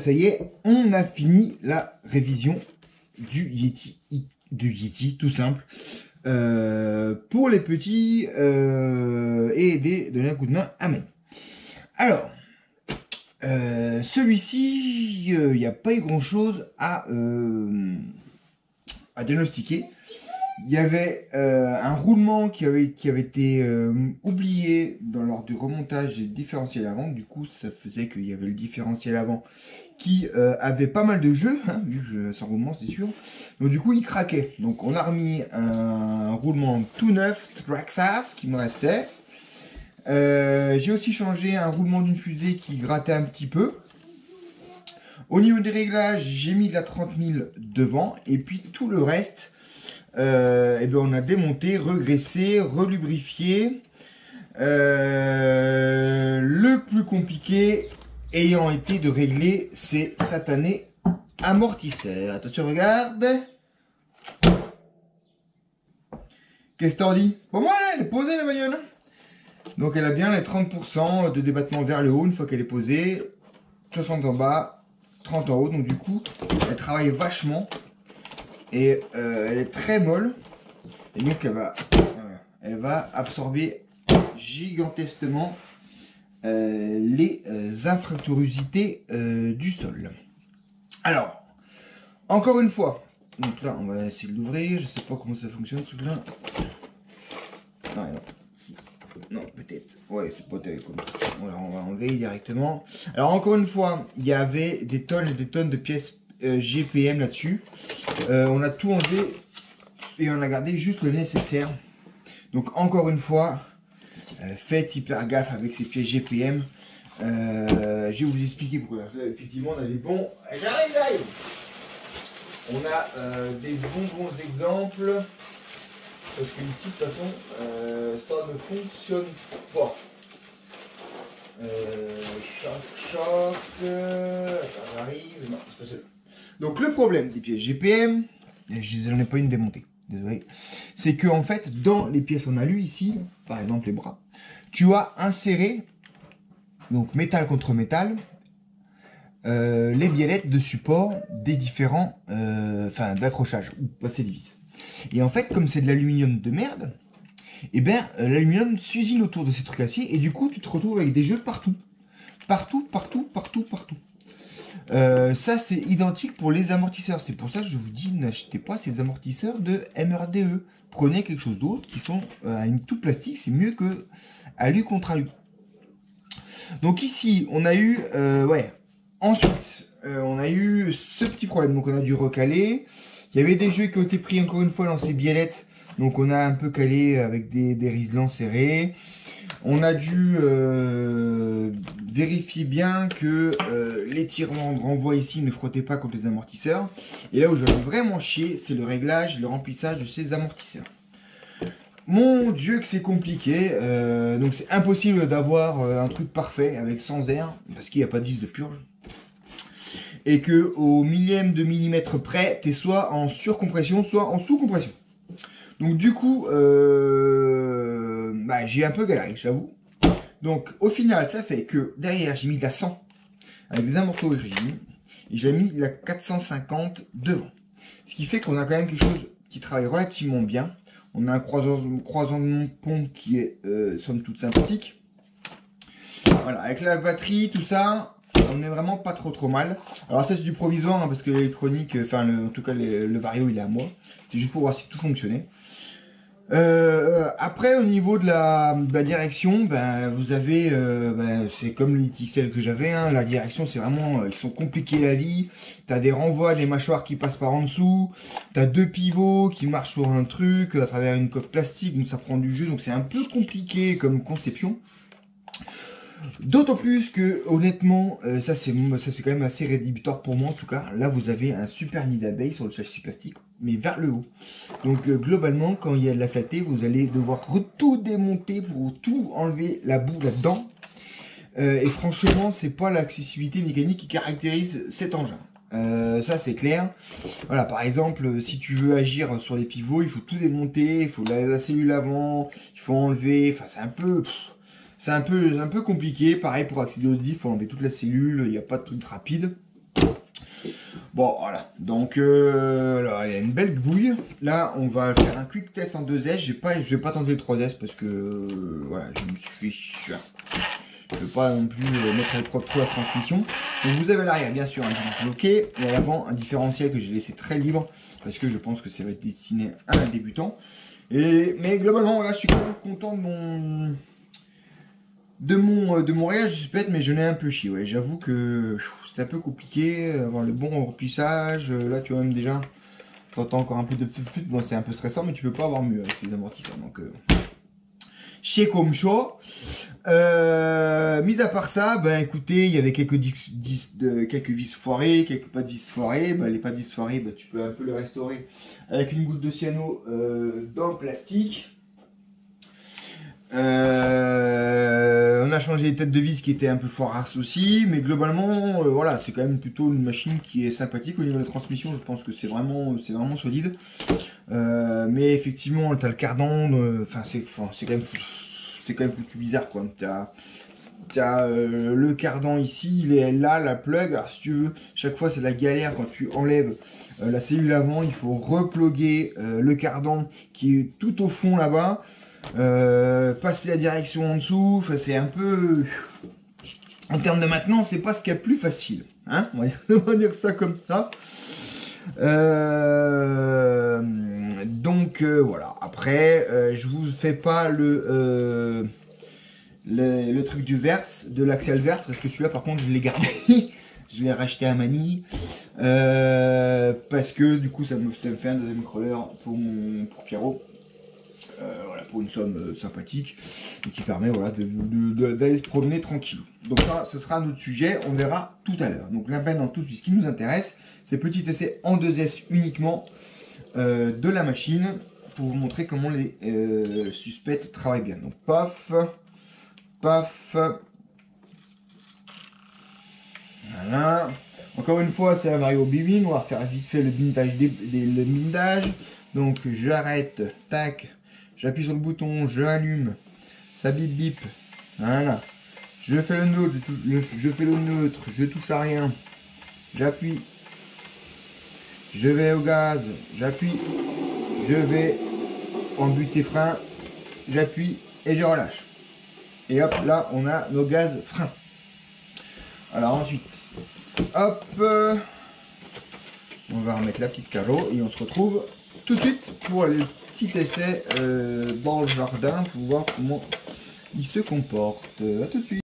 ça y est, on a fini la révision du Yeti, tout simple. Pour les petits et aider, donner un coup de main à Mani. Alors, celui-ci, il n'y a pas eu grand-chose à diagnostiquer. Il y avait un roulement qui avait été oublié lors du remontage du différentiel avant. Du coup, ça faisait qu'il y avait le différentiel avant qui avait pas mal de jeux, hein, vu que sans roulement, c'est sûr. Donc du coup, il craquait. Donc on a remis un roulement tout neuf, Traxxas, qui me restait. J'ai aussi changé un roulement d'une fusée qui grattait un petit peu. Au niveau des réglages, j'ai mis de la 30 000 devant. Et puis tout le reste... et bien on a démonté, regraissé, relubrifié. Le plus compliqué ayant été de régler ces satanés amortisseurs. Attention, regarde. Qu'est-ce que t'en dis? C'est pas moi, elle est posée la bagnole. Donc elle a bien les 30% de débattement vers le haut une fois qu'elle est posée. 60 en bas, 30 en haut. Donc du coup, elle travaille vachement. Et elle est très molle. Et donc elle va absorber gigantesquement les infractuosités du sol. Alors, encore une fois. Donc là, on va essayer de l'ouvrir. Je sais pas comment ça fonctionne ce truc-là. Non, non, si. Non, peut-être. Ouais, c'est pas terrible. Voilà, on va enlever directement. Alors encore une fois, il y avait des tonnes et des tonnes de pièces GPM là-dessus. On a tout enlevé et on a gardé juste le nécessaire. Donc encore une fois, faites hyper gaffe avec ces pièces GPM. Je vais vous expliquer pourquoi. Là, effectivement, on a des bons. J'arrive. On a des bons exemples. Parce que ici, de toute façon, ça ne fonctionne pas. Choc. Attends, j'arrive. Non, c'est pas celui-là. Donc le problème des pièces GPM, je n'en ai pas une démontée, désolé, c'est que en fait dans les pièces en alu ici, par exemple les bras, tu as inséré donc métal contre métal les biellettes de support des différents, d'accrochage ou passer les vis. Et en fait comme c'est de l'aluminium de merde, et ben l'aluminium s'usine autour de ces trucs acier et du coup tu te retrouves avec des jeux partout. Ça c'est identique pour les amortisseurs. C'est pour ça que je vous dis n'achetez pas ces amortisseurs de MRDE. Prenez quelque chose d'autre qui sont à une tout plastique. C'est mieux que alu contre alu. Donc ici on a eu ensuite on a eu ce petit problème. Donc on a dû recaler. Il y avait des jeux qui ont été pris encore une fois dans ces biellettes. Donc on a un peu calé avec des riselants serrés. On a dû vérifier bien que l'étirement de renvoi ici ne frottait pas contre les amortisseurs. Et là où j'avais vraiment chié, c'est le réglage, le remplissage de ces amortisseurs. Mon Dieu que c'est compliqué. Donc c'est impossible d'avoir un truc parfait avec sans air, parce qu'il n'y a pas de vis de purge. Et que au millième de millimètre près, tu es soit en surcompression, soit en sous-compression. Donc du coup, j'ai un peu galéré, j'avoue. Donc au final, ça fait que derrière, j'ai mis de la 100 avec des amortos rigides et j'ai mis de la 450 devant. Ce qui fait qu'on a quand même quelque chose qui travaille relativement bien. On a un croisant de pompe qui est somme toute sympathique. Voilà, avec la batterie, tout ça, on est vraiment pas trop mal. Alors ça c'est du provisoire hein, parce que l'électronique, en tout cas le Vario il est à moi. C'est juste pour voir si tout fonctionnait. Après au niveau de la direction, vous avez, c'est comme le XL que j'avais, hein, la direction c'est vraiment, ils sont compliqués la vie. T'as des renvois, des mâchoires qui passent par en dessous, t'as deux pivots qui marchent sur un truc à travers une coque plastique, donc ça prend du jeu, donc c'est un peu compliqué comme conception. D'autant plus que honnêtement, ça c'est quand même assez rédhibitoire pour moi en tout cas. Là vous avez un super nid d'abeilles sur le châssis plastique, mais vers le haut. Donc globalement, quand il y a de la saleté, vous allez devoir tout démonter pour tout enlever la boue là-dedans. Et franchement, c'est pas l'accessibilité mécanique qui caractérise cet engin. Ça c'est clair. Voilà, par exemple, si tu veux agir sur les pivots, il faut tout démonter, il faut la cellule avant, il faut enlever. Enfin, c'est un peu. C'est un peu compliqué. Pareil pour accéder au diff, il faut enlever toute la cellule, il n'y a pas de truc rapide. Bon, voilà. Donc, alors, il y a une belle bouille. Là, on va faire un quick test en 2S. Je vais pas tenter le 3S parce que, voilà, je me suis fait chier. Je ne veux pas non plus mettre le propre trou à transmission. Donc, vous avez à l'arrière, bien sûr, un guidon bloqué. Et à l'avant, un différentiel que j'ai laissé très libre. Parce que je pense que ça va être destiné à un débutant. Mais globalement, là, je suis quand même content de mon réglage, je bête, mais je l'ai un peu chié. Ouais. J'avoue que c'est un peu compliqué, avoir le bon remplissage. Là, tu vois, même déjà, t'entends encore un peu de fut. Bon, c'est un peu stressant, mais tu peux pas avoir mieux avec ces amortisseurs. Donc, chier comme chaud. Mis à part ça, ben écoutez, il y avait quelques vis foirées, quelques pas de vis foirées. Ben, les pas de vis foirées, ben, tu peux un peu les restaurer avec une goutte de cyano dans le plastique. On a changé les têtes de vis qui étaient un peu foirasses aussi, mais globalement, voilà, c'est quand même plutôt une machine qui est sympathique. Au niveau de la transmission, je pense que c'est vraiment solide. Mais effectivement, t'as le cardan, enfin c'est quand même foutu bizarre quoi. T'as le cardan ici, il est là, la plug. Alors si tu veux, chaque fois c'est la galère quand tu enlèves la cellule avant, il faut reploguer le cardan qui est tout au fond là-bas. Passer la direction en dessous, enfin, c'est un peu... En termes de maintenance, c'est pas ce qu'il y a de plus facile. Hein, on va dire ça comme ça. Donc voilà. Après, je vous fais pas le truc du verse, de l'axial verse, parce que celui-là par contre je l'ai gardé. Je l'ai racheté à Manille. Parce que du coup ça me fait un deuxième crawler pour Pierrot. Voilà, pour une somme sympathique et qui permet voilà, d'aller se promener tranquille. Donc ça, ce sera un autre sujet, on verra tout à l'heure. Donc là maintenant, tout de suite, ce qui nous intéresse, c'est petit essai en 2S uniquement de la machine pour vous montrer comment les suspects travaillent bien. Donc paf, paf. Voilà. Encore une fois, c'est un Mario Bibin, on va faire vite fait le bindage. Donc j'arrête, tac. J'appuie sur le bouton, je allume, ça bip bip, voilà. Je fais le neutre, je touche à rien, j'appuie, je vais au gaz, j'appuie, je vais en butée frein, j'appuie et je relâche. Et hop, là on a nos gaz frein. Alors ensuite, hop, on va remettre la petite carreau et on se retrouve tout de suite pour le petit essai dans le jardin pour voir comment il se comporte. A tout de suite.